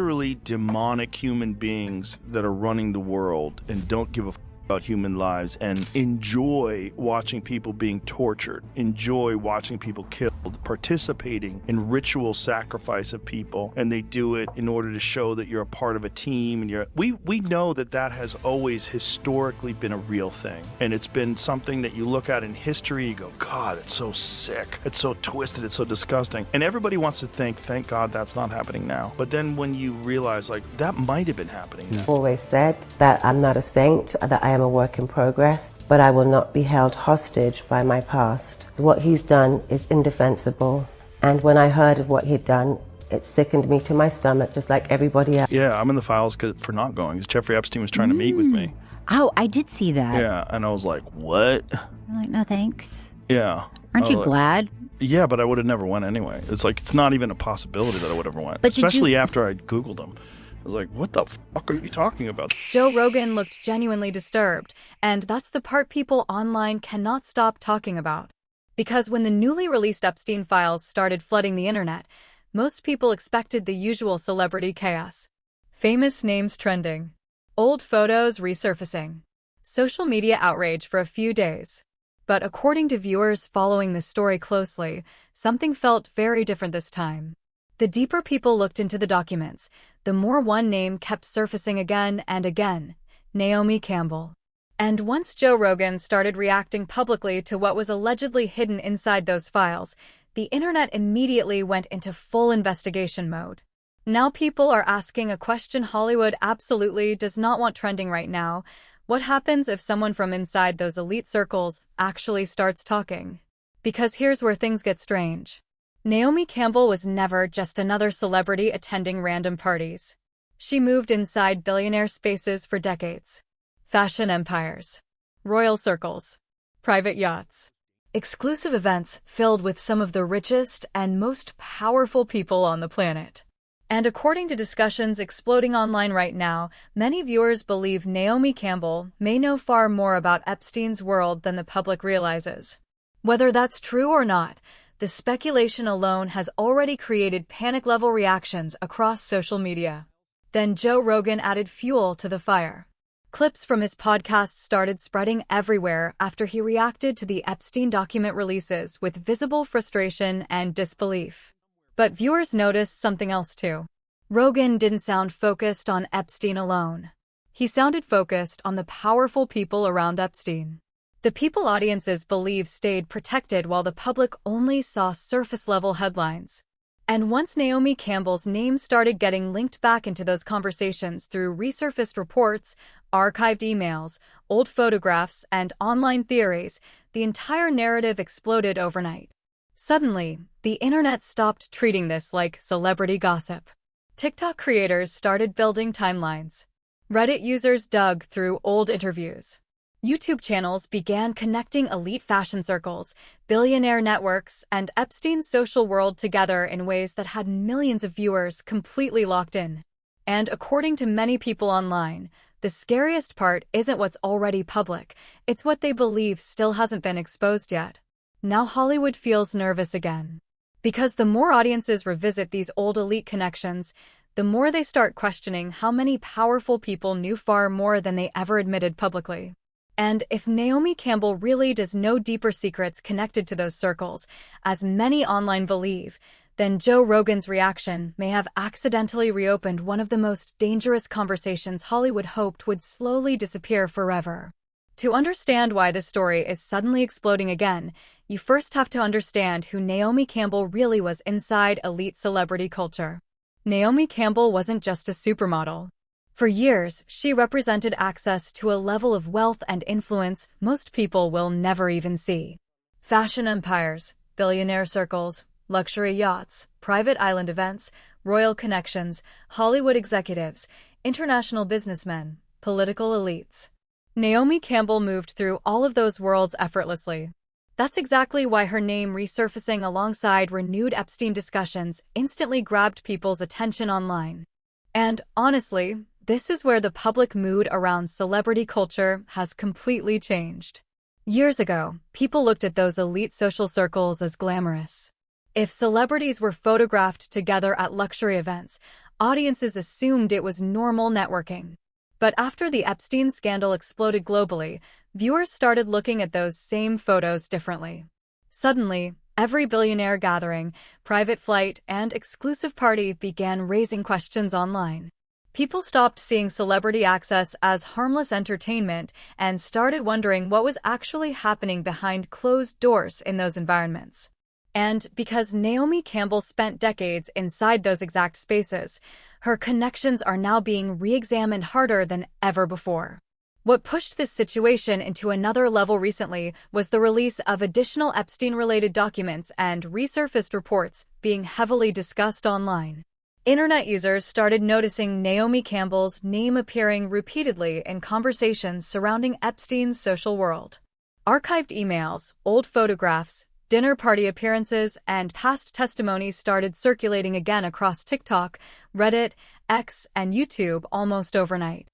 literally demonic human beings that are running the world and don't give a about human lives and enjoy watching people being tortured, enjoy watching people killed, participating in ritual sacrifice of people, and they do it in order to show that you're a part of a team. And we know that has always historically been a real thing, and it's been something that you look at in history, you go, God, it's so sick, it's so twisted, it's so disgusting, and everybody wants to think, thank God that's not happening now. But then when you realize, like, that might have been happening. I've always said that I'm not a saint, that I am a work in progress, but I will not be held hostage by my past. What he's done is indefensible, and when I heard of what he'd done, it sickened me to my stomach, just like everybody else. Yeah, I'm in the files for not going, because Jeffrey Epstein was trying to meet with me. Oh, I did see that. Yeah, and I was like, what? I'm like, no thanks. Yeah. Aren't you glad? Yeah, but I would have never went anyway. It's like, it's not even a possibility that I would ever went, but especially after I Googled him. I was like, what the fuck are you talking about? Joe Rogan looked genuinely disturbed, and that's the part people online cannot stop talking about. Because when the newly released Epstein files started flooding the internet, most people expected the usual celebrity chaos. Famous names trending. Old photos resurfacing. Social media outrage for a few days. But according to viewers following the story closely, something felt very different this time. The deeper people looked into the documents, the more one name kept surfacing again and again: Naomi Campbell. And once Joe Rogan started reacting publicly to what was allegedly hidden inside those files, the internet immediately went into full investigation mode. Now people are asking a question Hollywood absolutely does not want trending right now. What happens if someone from inside those elite circles actually starts talking? Because here's where things get strange. Naomi Campbell was never just another celebrity attending random parties. She moved inside billionaire spaces for decades. Fashion empires. Royal circles. Private yachts. Exclusive events filled with some of the richest and most powerful people on the planet. And according to discussions exploding online right now, many viewers believe Naomi Campbell may know far more about Epstein's world than the public realizes. Whether that's true or not, the speculation alone has already created panic-level reactions across social media. Then Joe Rogan added fuel to the fire. Clips from his podcast started spreading everywhere after he reacted to the Epstein document releases with visible frustration and disbelief. But viewers noticed something else too. Rogan didn't sound focused on Epstein alone. He sounded focused on the powerful people around Epstein. The people audiences believe stayed protected while the public only saw surface-level headlines. And once Naomi Campbell's name started getting linked back into those conversations through resurfaced reports, archived emails, old photographs, and online theories, the entire narrative exploded overnight. Suddenly, the internet stopped treating this like celebrity gossip. TikTok creators started building timelines. Reddit users dug through old interviews. YouTube channels began connecting elite fashion circles, billionaire networks, and Epstein's social world together in ways that had millions of viewers completely locked in. And according to many people online, the scariest part isn't what's already public, it's what they believe still hasn't been exposed yet. Now Hollywood feels nervous again. Because the more audiences revisit these old elite connections, the more they start questioning how many powerful people knew far more than they ever admitted publicly. And if Naomi Campbell really does know deeper secrets connected to those circles, as many online believe, then Joe Rogan's reaction may have accidentally reopened one of the most dangerous conversations Hollywood hoped would slowly disappear forever. To understand why this story is suddenly exploding again, you first have to understand who Naomi Campbell really was inside elite celebrity culture. Naomi Campbell wasn't just a supermodel. For years, she represented access to a level of wealth and influence most people will never even see. Fashion empires, billionaire circles, luxury yachts, private island events, royal connections, Hollywood executives, international businessmen, political elites. Naomi Campbell moved through all of those worlds effortlessly. That's exactly why her name resurfacing alongside renewed Epstein discussions instantly grabbed people's attention online. And honestly, this is where the public mood around celebrity culture has completely changed. Years ago, people looked at those elite social circles as glamorous. If celebrities were photographed together at luxury events, audiences assumed it was normal networking. But after the Epstein scandal exploded globally, viewers started looking at those same photos differently. Suddenly, every billionaire gathering, private flight, and exclusive party began raising questions online. People stopped seeing celebrity access as harmless entertainment and started wondering what was actually happening behind closed doors in those environments. And because Naomi Campbell spent decades inside those exact spaces, her connections are now being re-examined harder than ever before. What pushed this situation into another level recently was the release of additional Epstein-related documents and resurfaced reports being heavily discussed online. Internet users started noticing Naomi Campbell's name appearing repeatedly in conversations surrounding Epstein's social world. Archived emails, old photographs, dinner party appearances, and past testimonies started circulating again across TikTok, Reddit, X, and YouTube almost overnight.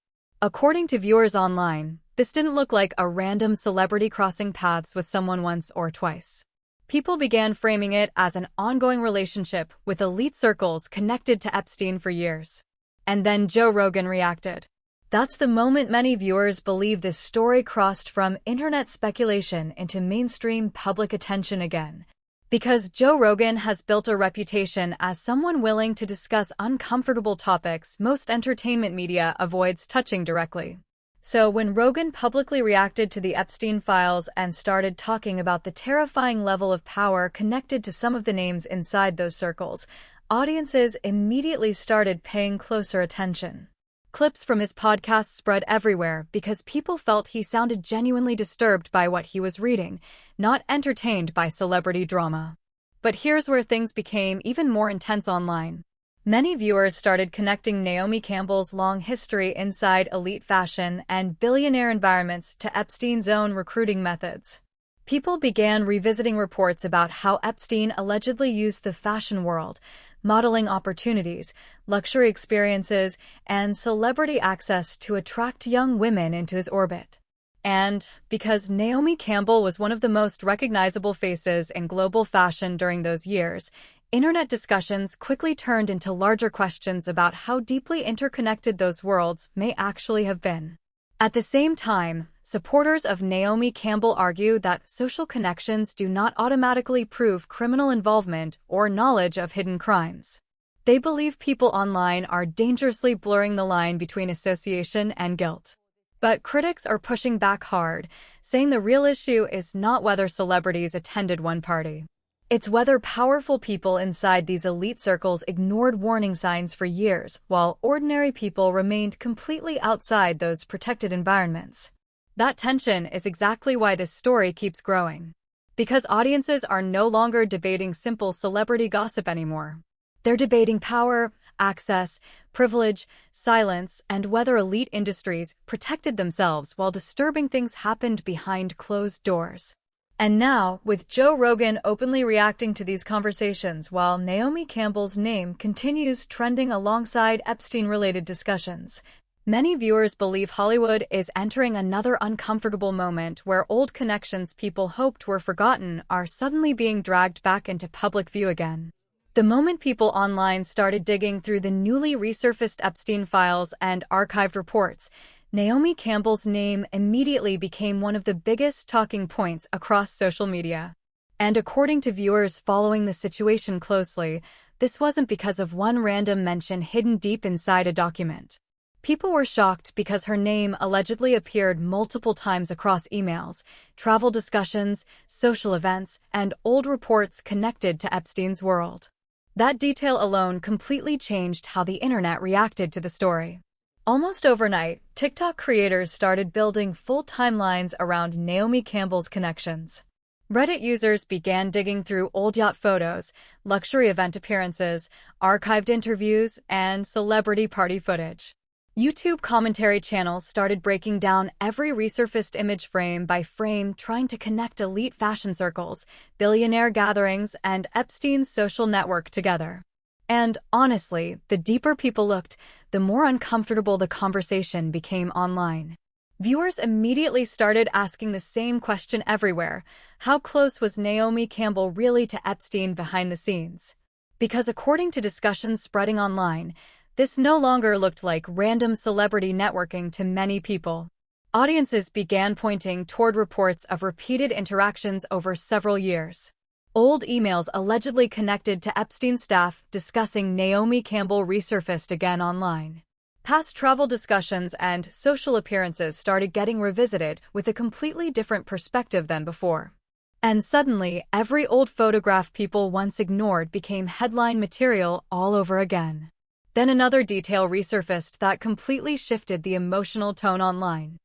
According to viewers online, this didn't look like a random celebrity crossing paths with someone once or twice. People began framing it as an ongoing relationship with elite circles connected to Epstein for years. And then Joe Rogan reacted. That's the moment many viewers believe this story crossed from internet speculation into mainstream public attention again. Because Joe Rogan has built a reputation as someone willing to discuss uncomfortable topics most entertainment media avoids touching directly. So when Rogan publicly reacted to the Epstein files and started talking about the terrifying level of power connected to some of the names inside those circles, audiences immediately started paying closer attention. Clips from his podcast spread everywhere because people felt he sounded genuinely disturbed by what he was reading, not entertained by celebrity drama. But here's where things became even more intense online. Many viewers started connecting Naomi Campbell's long history inside elite fashion and billionaire environments to Epstein's own recruiting methods. People began revisiting reports about how Epstein allegedly used the fashion world, modeling opportunities, luxury experiences, and celebrity access to attract young women into his orbit. And because Naomi Campbell was one of the most recognizable faces in global fashion during those years, internet discussions quickly turned into larger questions about how deeply interconnected those worlds may actually have been. At the same time, supporters of Naomi Campbell argue that social connections do not automatically prove criminal involvement or knowledge of hidden crimes. They believe people online are dangerously blurring the line between association and guilt. But critics are pushing back hard, saying the real issue is not whether celebrities attended one party. It's whether powerful people inside these elite circles ignored warning signs for years, while ordinary people remained completely outside those protected environments. That tension is exactly why this story keeps growing. Because audiences are no longer debating simple celebrity gossip anymore. They're debating power, access, privilege, silence, and whether elite industries protected themselves while disturbing things happened behind closed doors. And now, with Joe Rogan openly reacting to these conversations while Naomi Campbell's name continues trending alongside Epstein-related discussions, many viewers believe Hollywood is entering another uncomfortable moment where old connections people hoped were forgotten are suddenly being dragged back into public view again. The moment people online started digging through the newly resurfaced Epstein files and archived reports, Naomi Campbell's name immediately became one of the biggest talking points across social media. And according to viewers following the situation closely, this wasn't because of one random mention hidden deep inside a document. People were shocked because her name allegedly appeared multiple times across emails, travel discussions, social events, and old reports connected to Epstein's world. That detail alone completely changed how the internet reacted to the story. Almost overnight, TikTok creators started building full timelines around Naomi Campbell's connections. Reddit users began digging through old yacht photos, luxury event appearances, archived interviews, and celebrity party footage. YouTube commentary channels started breaking down every resurfaced image frame by frame, trying to connect elite fashion circles, billionaire gatherings, and Epstein's social network together. And honestly, the deeper people looked, the more uncomfortable the conversation became online. Viewers immediately started asking the same question everywhere: how close was Naomi Campbell really to Epstein behind the scenes? Because according to discussions spreading online, This no longer looked like random celebrity networking to many people. Audiences began pointing toward reports of repeated interactions over several years. Old emails allegedly connected to Epstein's staff discussing Naomi Campbell resurfaced again online. Past travel discussions and social appearances started getting revisited with a completely different perspective than before. And suddenly, every old photograph people once ignored became headline material all over again. Then another detail resurfaced that completely shifted the emotional tone online.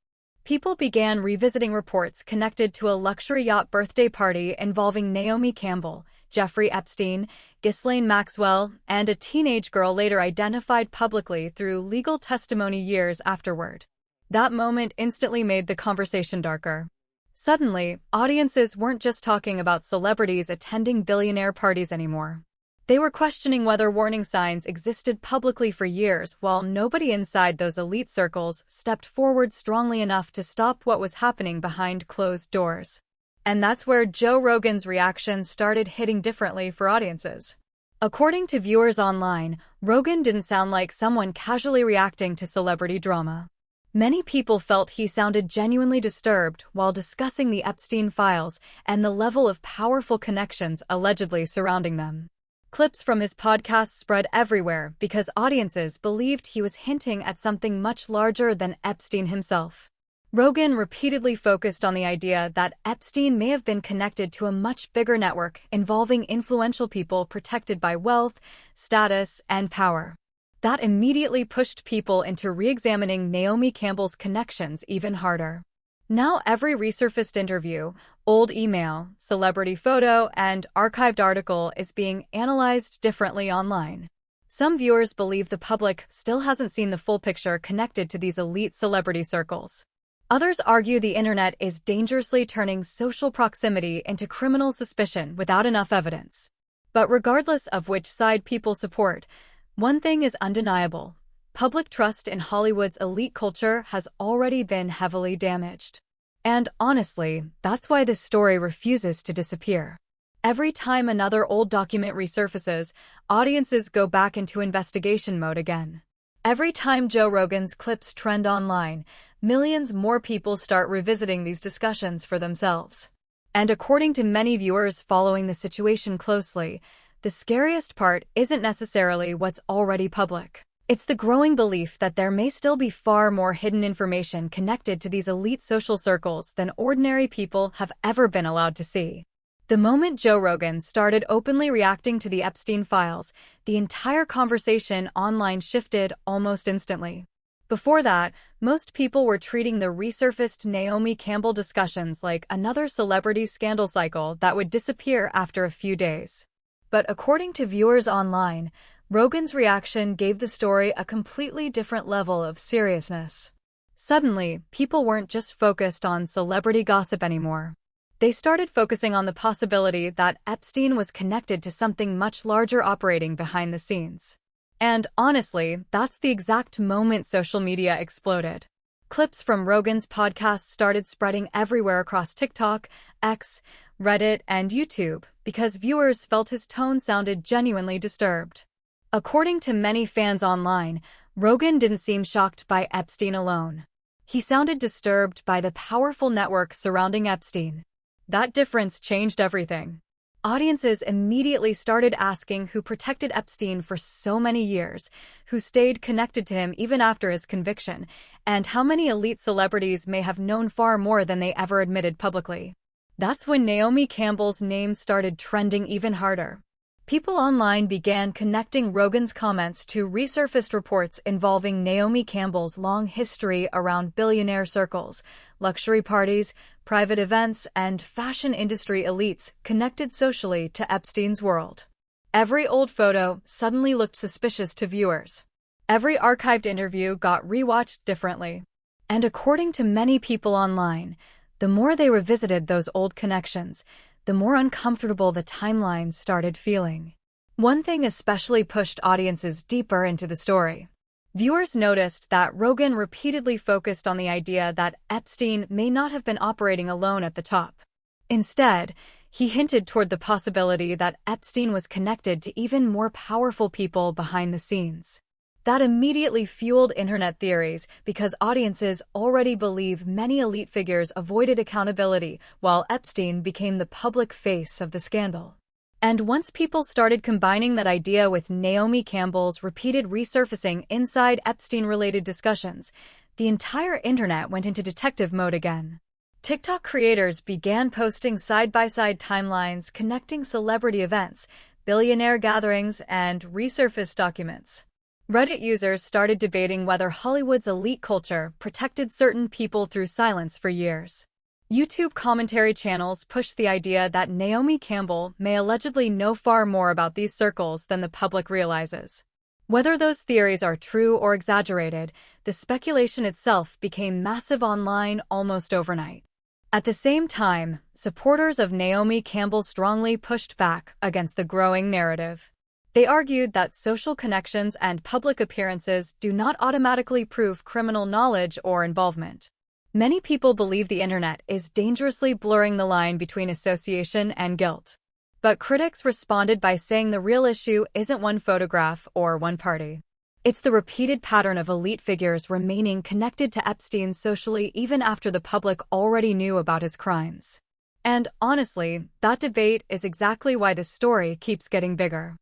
People began revisiting reports connected to a luxury yacht birthday party involving Naomi Campbell, Jeffrey Epstein, Ghislaine Maxwell, and a teenage girl later identified publicly through legal testimony years afterward. That moment instantly made the conversation darker. Suddenly, audiences weren't just talking about celebrities attending billionaire parties anymore. They were questioning whether warning signs existed publicly for years, while nobody inside those elite circles stepped forward strongly enough to stop what was happening behind closed doors. And that's where Joe Rogan's reaction started hitting differently for audiences. According to viewers online, Rogan didn't sound like someone casually reacting to celebrity drama. Many people felt he sounded genuinely disturbed while discussing the Epstein files and the level of powerful connections allegedly surrounding them. Clips from his podcast spread everywhere because audiences believed he was hinting at something much larger than Epstein himself. Rogan repeatedly focused on the idea that Epstein may have been connected to a much bigger network involving influential people protected by wealth, status, and power. That immediately pushed people into re-examining Naomi Campbell's connections even harder. Now every resurfaced interview, old email, celebrity photo, and archived article is being analyzed differently online. Some viewers believe the public still hasn't seen the full picture connected to these elite celebrity circles. Others argue the internet is dangerously turning social proximity into criminal suspicion without enough evidence. But regardless of which side people support, one thing is undeniable. Public trust in Hollywood's elite culture has already been heavily damaged. And honestly, that's why this story refuses to disappear. Every time another old document resurfaces, audiences go back into investigation mode again. Every time Joe Rogan's clips trend online, millions more people start revisiting these discussions for themselves. And according to many viewers following the situation closely, the scariest part isn't necessarily what's already public. It's the growing belief that there may still be far more hidden information connected to these elite social circles than ordinary people have ever been allowed to see. The moment Joe Rogan started openly reacting to the Epstein files, the entire conversation online shifted almost instantly. Before that, most people were treating the resurfaced Naomi Campbell discussions like another celebrity scandal cycle that would disappear after a few days. But according to viewers online, Rogan's reaction gave the story a completely different level of seriousness. Suddenly, people weren't just focused on celebrity gossip anymore. They started focusing on the possibility that Epstein was connected to something much larger operating behind the scenes. And honestly, that's the exact moment social media exploded. Clips from Rogan's podcast started spreading everywhere across TikTok, X, Reddit, and YouTube because viewers felt his tone sounded genuinely disturbed. According to many fans online, Rogan didn't seem shocked by Epstein alone. He sounded disturbed by the powerful network surrounding Epstein. That difference changed everything. Audiences immediately started asking who protected Epstein for so many years, who stayed connected to him even after his conviction, and how many elite celebrities may have known far more than they ever admitted publicly. That's when Naomi Campbell's name started trending even harder. People online began connecting Rogan's comments to resurfaced reports involving Naomi Campbell's long history around billionaire circles, luxury parties, private events, and fashion industry elites connected socially to Epstein's world. Every old photo suddenly looked suspicious to viewers. Every archived interview got rewatched differently. And according to many people online, the more they revisited those old connections, the more uncomfortable the timeline started feeling. One thing especially pushed audiences deeper into the story. Viewers noticed that Rogan repeatedly focused on the idea that Epstein may not have been operating alone at the top. Instead, he hinted toward the possibility that Epstein was connected to even more powerful people behind the scenes. That immediately fueled internet theories because audiences already believe many elite figures avoided accountability while Epstein became the public face of the scandal. And once people started combining that idea with Naomi Campbell's repeated resurfacing inside Epstein-related discussions, the entire internet went into detective mode again. TikTok creators began posting side-by-side timelines connecting celebrity events, billionaire gatherings, and resurfaced documents. Reddit users started debating whether Hollywood's elite culture protected certain people through silence for years. YouTube commentary channels pushed the idea that Naomi Campbell may allegedly know far more about these circles than the public realizes. Whether those theories are true or exaggerated, the speculation itself became massive online almost overnight. At the same time, supporters of Naomi Campbell strongly pushed back against the growing narrative. They argued that social connections and public appearances do not automatically prove criminal knowledge or involvement. Many people believe the internet is dangerously blurring the line between association and guilt. But critics responded by saying the real issue isn't one photograph or one party. It's the repeated pattern of elite figures remaining connected to Epstein socially even after the public already knew about his crimes. And honestly, that debate is exactly why the story keeps getting bigger.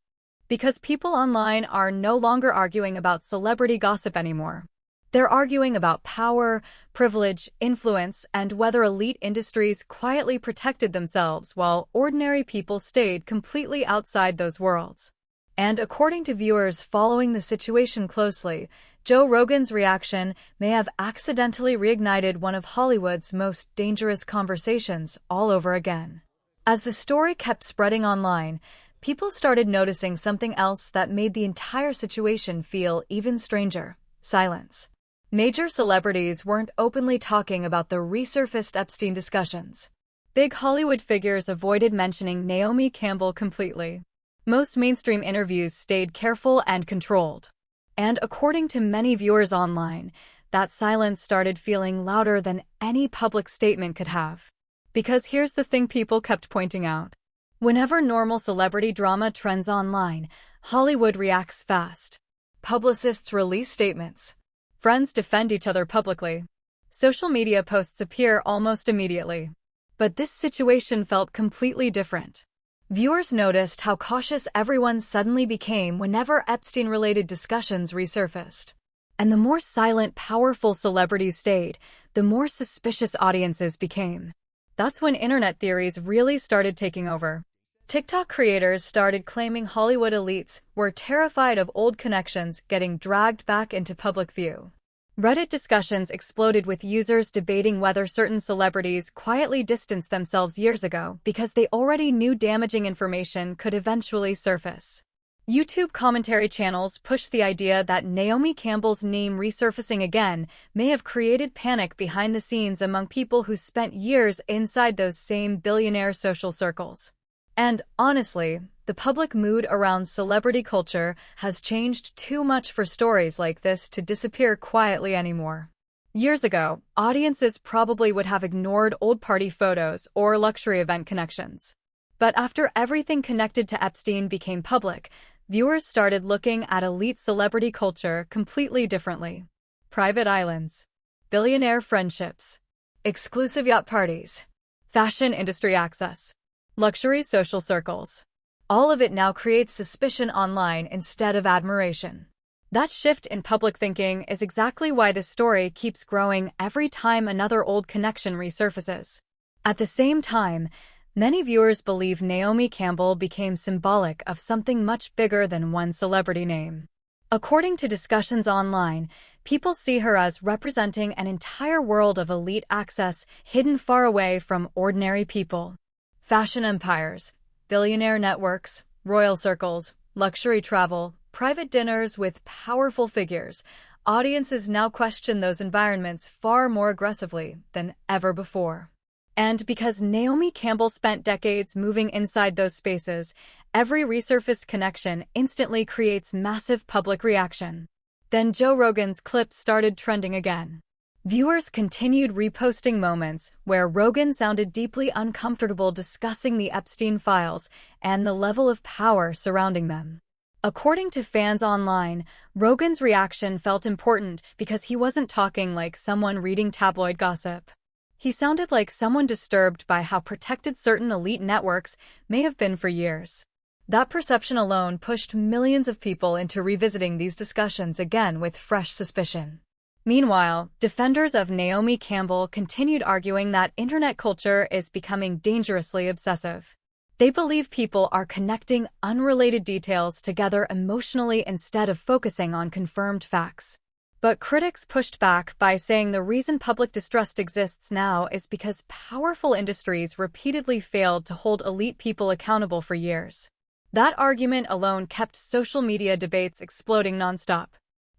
Because people online are no longer arguing about celebrity gossip anymore. They're arguing about power, privilege, influence, and whether elite industries quietly protected themselves while ordinary people stayed completely outside those worlds. And according to viewers following the situation closely, Joe Rogan's reaction may have accidentally reignited one of Hollywood's most dangerous conversations all over again. As the story kept spreading online, people started noticing something else that made the entire situation feel even stranger: silence. Major celebrities weren't openly talking about the resurfaced Epstein discussions. Big Hollywood figures avoided mentioning Naomi Campbell completely. Most mainstream interviews stayed careful and controlled. And according to many viewers online, that silence started feeling louder than any public statement could have. Because here's the thing people kept pointing out. Whenever normal celebrity drama trends online, Hollywood reacts fast. Publicists release statements. Friends defend each other publicly. Social media posts appear almost immediately. But this situation felt completely different. Viewers noticed how cautious everyone suddenly became whenever Epstein-related discussions resurfaced. And the more silent, powerful celebrities stayed, the more suspicious audiences became. That's when internet theories really started taking over. TikTok creators started claiming Hollywood elites were terrified of old connections getting dragged back into public view. Reddit discussions exploded with users debating whether certain celebrities quietly distanced themselves years ago because they already knew damaging information could eventually surface. YouTube commentary channels pushed the idea that Naomi Campbell's name resurfacing again may have created panic behind the scenes among people who spent years inside those same billionaire social circles. And honestly, the public mood around celebrity culture has changed too much for stories like this to disappear quietly anymore. Years ago, audiences probably would have ignored old party photos or luxury event connections. But after everything connected to Epstein became public, viewers started looking at elite celebrity culture completely differently. Private islands, billionaire friendships, exclusive yacht parties, fashion industry access, luxury social circles. All of it now creates suspicion online instead of admiration. That shift in public thinking is exactly why the story keeps growing every time another old connection resurfaces. At the same time, many viewers believe Naomi Campbell became symbolic of something much bigger than one celebrity name. According to discussions online, people see her as representing an entire world of elite access hidden far away from ordinary people. Fashion empires, billionaire networks, royal circles, luxury travel, private dinners with powerful figures. Audiences now question those environments far more aggressively than ever before. And because Naomi Campbell spent decades moving inside those spaces, every resurfaced connection instantly creates massive public reaction. Then Joe Rogan's clip started trending again. Viewers continued reposting moments where Rogan sounded deeply uncomfortable discussing the Epstein files and the level of power surrounding them. According to fans online, Rogan's reaction felt important because he wasn't talking like someone reading tabloid gossip. He sounded like someone disturbed by how protected certain elite networks may have been for years. That perception alone pushed millions of people into revisiting these discussions again with fresh suspicion. Meanwhile, defenders of Naomi Campbell continued arguing that internet culture is becoming dangerously obsessive. They believe people are connecting unrelated details together emotionally instead of focusing on confirmed facts. But critics pushed back by saying the reason public distrust exists now is because powerful industries repeatedly failed to hold elite people accountable for years. That argument alone kept social media debates exploding nonstop.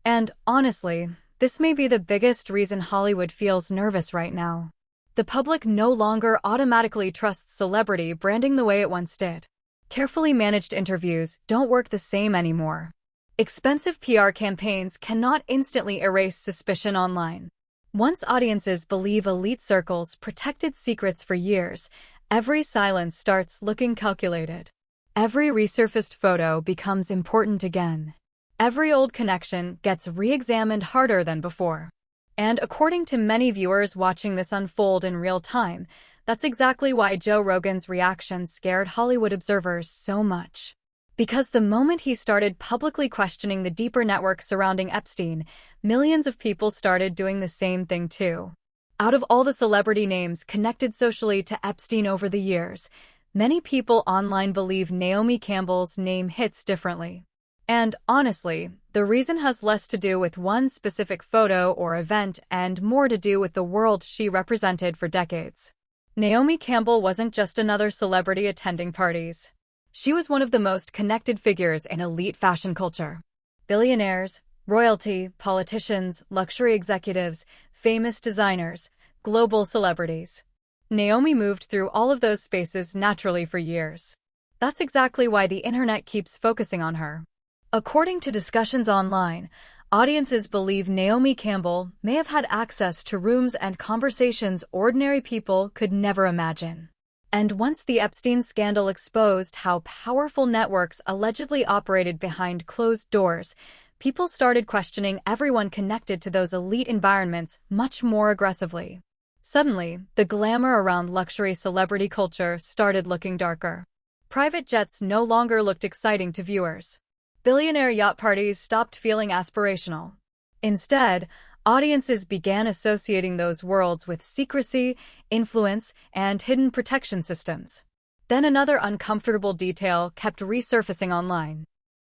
And honestly, this may be the biggest reason Hollywood feels nervous right now. The public no longer automatically trusts celebrity branding the way it once did. Carefully managed interviews don't work the same anymore. Expensive PR campaigns cannot instantly erase suspicion online. Once audiences believe elite circles protected secrets for years, every silence starts looking calculated. Every resurfaced photo becomes important again. Every old connection gets re-examined harder than before. And according to many viewers watching this unfold in real time, that's exactly why Joe Rogan's reaction scared Hollywood observers so much. Because the moment he started publicly questioning the deeper network surrounding Epstein, millions of people started doing the same thing too. Out of all the celebrity names connected socially to Epstein over the years, many people online believe Naomi Campbell's name hits differently. And honestly, the reason has less to do with one specific photo or event and more to do with the world she represented for decades. Naomi Campbell wasn't just another celebrity attending parties. She was one of the most connected figures in elite fashion culture. Billionaires, royalty, politicians, luxury executives, famous designers, global celebrities. Naomi moved through all of those spaces naturally for years. That's exactly why the internet keeps focusing on her. According to discussions online, audiences believe Naomi Campbell may have had access to rooms and conversations ordinary people could never imagine. And once the Epstein scandal exposed how powerful networks allegedly operated behind closed doors, people started questioning everyone connected to those elite environments much more aggressively. Suddenly, the glamour around luxury celebrity culture started looking darker. Private jets no longer looked exciting to viewers. Billionaire yacht parties stopped feeling aspirational. Instead, audiences began associating those worlds with secrecy, influence, and hidden protection systems. Then another uncomfortable detail kept resurfacing online.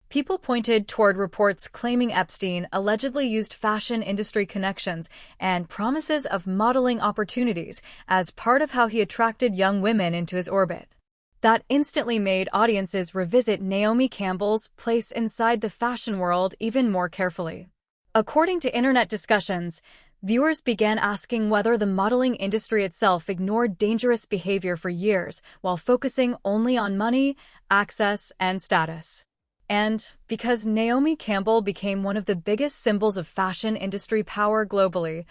People pointed toward reports claiming Epstein allegedly used fashion industry connections and promises of modeling opportunities as part of how he attracted young women into his orbit. That instantly made audiences revisit Naomi Campbell's place inside the fashion world even more carefully. According to internet discussions, viewers began asking whether the modeling industry itself ignored dangerous behavior for years while focusing only on money, access, and status. And because Naomi Campbell became one of the biggest symbols of fashion industry power globally,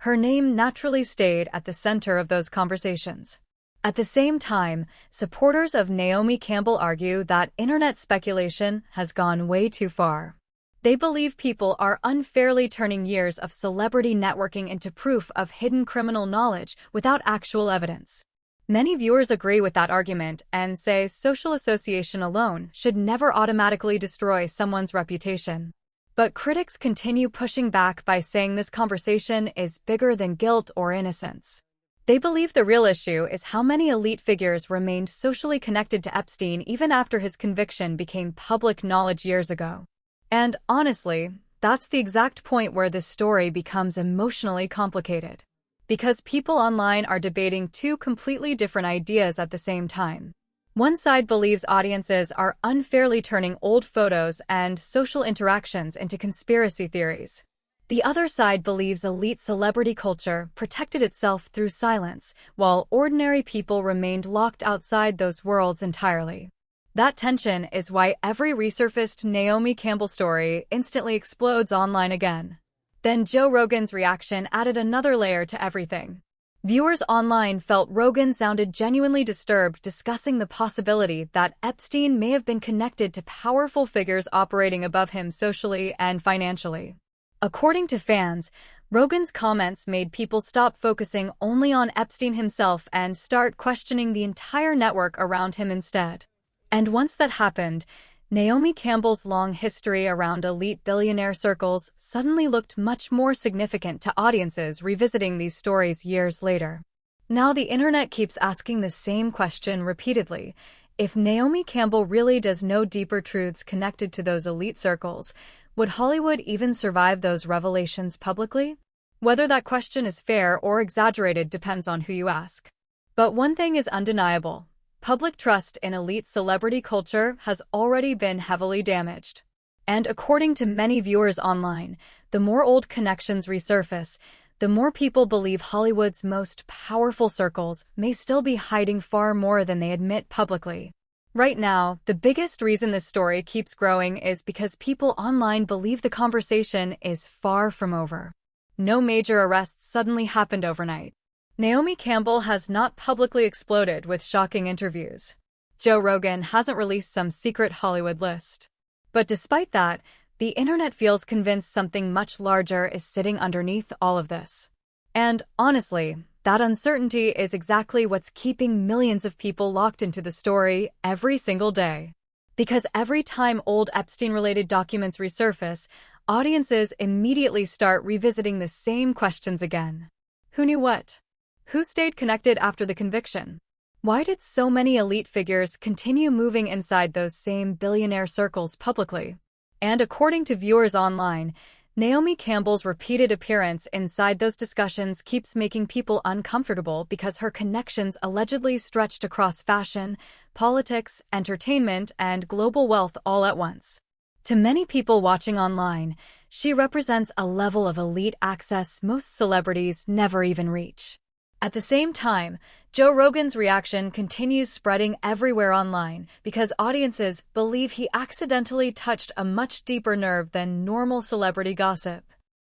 her name naturally stayed at the center of those conversations. At the same time, supporters of Naomi Campbell argue that internet speculation has gone way too far. They believe people are unfairly turning years of celebrity networking into proof of hidden criminal knowledge without actual evidence. Many viewers agree with that argument and say social association alone should never automatically destroy someone's reputation. But critics continue pushing back by saying this conversation is bigger than guilt or innocence. They believe the real issue is how many elite figures remained socially connected to Epstein even after his conviction became public knowledge years ago. And honestly, that's the exact point where this story becomes emotionally complicated. Because people online are debating two completely different ideas at the same time. One side believes audiences are unfairly turning old photos and social interactions into conspiracy theories. The other side believes elite celebrity culture protected itself through silence, while ordinary people remained locked outside those worlds entirely. That tension is why every resurfaced Naomi Campbell story instantly explodes online again. Then Joe Rogan's reaction added another layer to everything. Viewers online felt Rogan sounded genuinely disturbed, discussing the possibility that Epstein may have been connected to powerful figures operating above him socially and financially. According to fans, Rogan's comments made people stop focusing only on Epstein himself and start questioning the entire network around him instead. And once that happened, Naomi Campbell's long history around elite billionaire circles suddenly looked much more significant to audiences revisiting these stories years later. Now the internet keeps asking the same question repeatedly. If Naomi Campbell really does know deeper truths connected to those elite circles, would Hollywood even survive those revelations publicly? Whether that question is fair or exaggerated depends on who you ask. But one thing is undeniable. Public trust in elite celebrity culture has already been heavily damaged. And according to many viewers online, the more old connections resurface, the more people believe Hollywood's most powerful circles may still be hiding far more than they admit publicly. Right now, the biggest reason this story keeps growing is because people online believe the conversation is far from over. No major arrests suddenly happened overnight. Naomi Campbell has not publicly exploded with shocking interviews. Joe Rogan hasn't released some secret Hollywood list. But despite that, the internet feels convinced something much larger is sitting underneath all of this. And honestly, that uncertainty is exactly what's keeping millions of people locked into the story every single day. Because every time old Epstein-related documents resurface, audiences immediately start revisiting the same questions again. Who knew what? Who stayed connected after the conviction? Why did so many elite figures continue moving inside those same billionaire circles publicly? And according to viewers online, Naomi Campbell's repeated appearance inside those discussions keeps making people uncomfortable because her connections allegedly stretched across fashion, politics, entertainment, and global wealth all at once. To many people watching online, she represents a level of elite access most celebrities never even reach. At the same time, Joe Rogan's reaction continues spreading everywhere online because audiences believe he accidentally touched a much deeper nerve than normal celebrity gossip.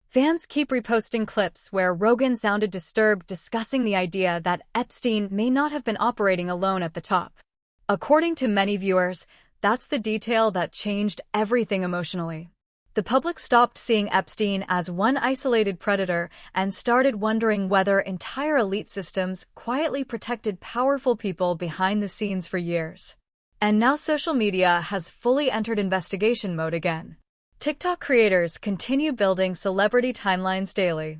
Fans keep reposting clips where Rogan sounded disturbed discussing the idea that Epstein may not have been operating alone at the top. According to many viewers, that's the detail that changed everything emotionally. The public stopped seeing Epstein as one isolated predator and started wondering whether entire elite systems quietly protected powerful people behind the scenes for years. And now social media has fully entered investigation mode again. TikTok creators continue building celebrity timelines daily.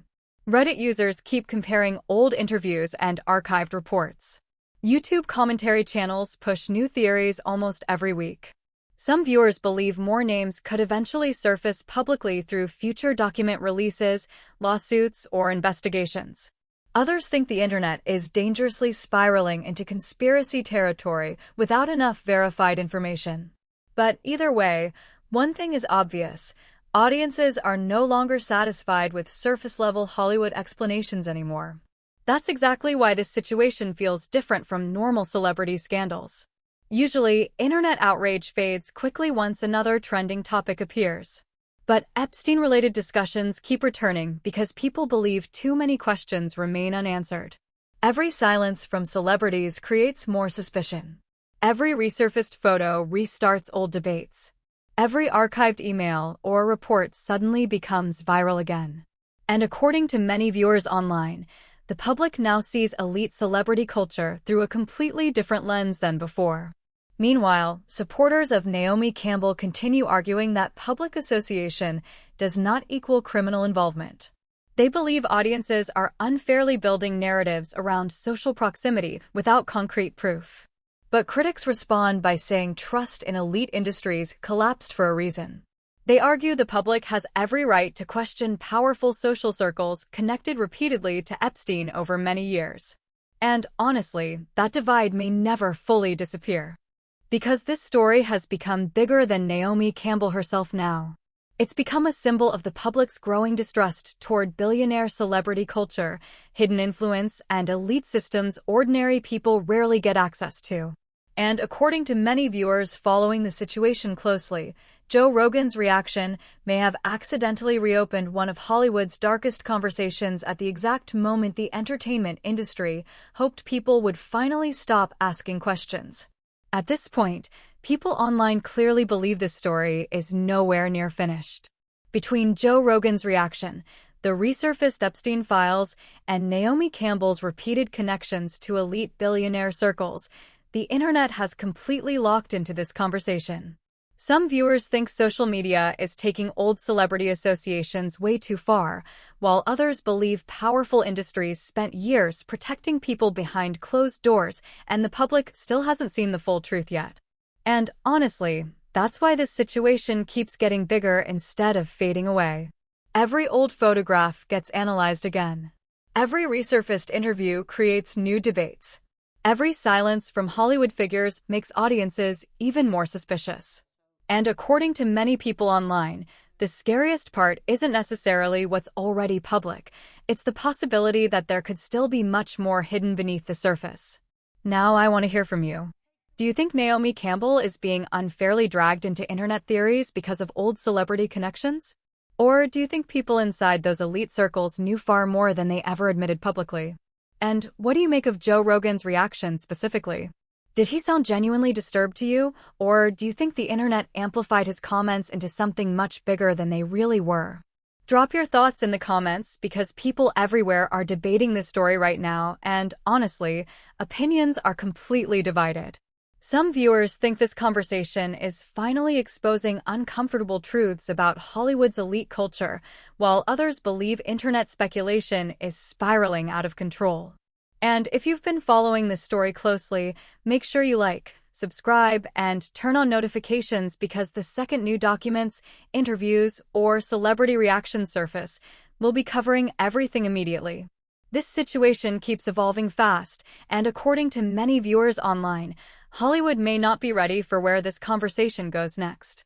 Reddit users keep comparing old interviews and archived reports. YouTube commentary channels push new theories almost every week. Some viewers believe more names could eventually surface publicly through future document releases, lawsuits, or investigations. Others think the internet is dangerously spiraling into conspiracy territory without enough verified information. But either way, one thing is obvious: audiences are no longer satisfied with surface-level Hollywood explanations anymore. That's exactly why this situation feels different from normal celebrity scandals. Usually, internet outrage fades quickly once another trending topic appears. But Epstein-related discussions keep returning because people believe too many questions remain unanswered. Every silence from celebrities creates more suspicion. Every resurfaced photo restarts old debates. Every archived email or report suddenly becomes viral again. And according to many viewers online, the public now sees elite celebrity culture through a completely different lens than before. Meanwhile, supporters of Naomi Campbell continue arguing that public association does not equal criminal involvement. They believe audiences are unfairly building narratives around social proximity without concrete proof. But critics respond by saying trust in elite industries collapsed for a reason. They argue the public has every right to question powerful social circles connected repeatedly to Epstein over many years. And honestly, that divide may never fully disappear. Because this story has become bigger than Naomi Campbell herself now. It's become a symbol of the public's growing distrust toward billionaire celebrity culture, hidden influence, and elite systems ordinary people rarely get access to. And according to many viewers following the situation closely, Joe Rogan's reaction may have accidentally reopened one of Hollywood's darkest conversations at the exact moment the entertainment industry hoped people would finally stop asking questions. At this point, people online clearly believe this story is nowhere near finished. Between Joe Rogan's reaction, the resurfaced Epstein files, and Naomi Campbell's repeated connections to elite billionaire circles, the internet has completely locked into this conversation. Some viewers think social media is taking old celebrity associations way too far, while others believe powerful industries spent years protecting people behind closed doors and the public still hasn't seen the full truth yet. And honestly, that's why this situation keeps getting bigger instead of fading away. Every old photograph gets analyzed again. Every resurfaced interview creates new debates. Every silence from Hollywood figures makes audiences even more suspicious. And according to many people online, the scariest part isn't necessarily what's already public. It's the possibility that there could still be much more hidden beneath the surface. Now I want to hear from you. Do you think Naomi Campbell is being unfairly dragged into internet theories because of old celebrity connections? Or do you think people inside those elite circles knew far more than they ever admitted publicly? And what do you make of Joe Rogan's reaction specifically? Did he sound genuinely disturbed to you, or do you think the internet amplified his comments into something much bigger than they really were? Drop your thoughts in the comments because people everywhere are debating this story right now, and honestly, opinions are completely divided. Some viewers think this conversation is finally exposing uncomfortable truths about Hollywood's elite culture, while others believe internet speculation is spiraling out of control. And if you've been following this story closely, make sure you like, subscribe, and turn on notifications because the second new documents, interviews, or celebrity reactions surface, we'll be covering everything immediately. This situation keeps evolving fast, and according to many viewers online, Hollywood may not be ready for where this conversation goes next.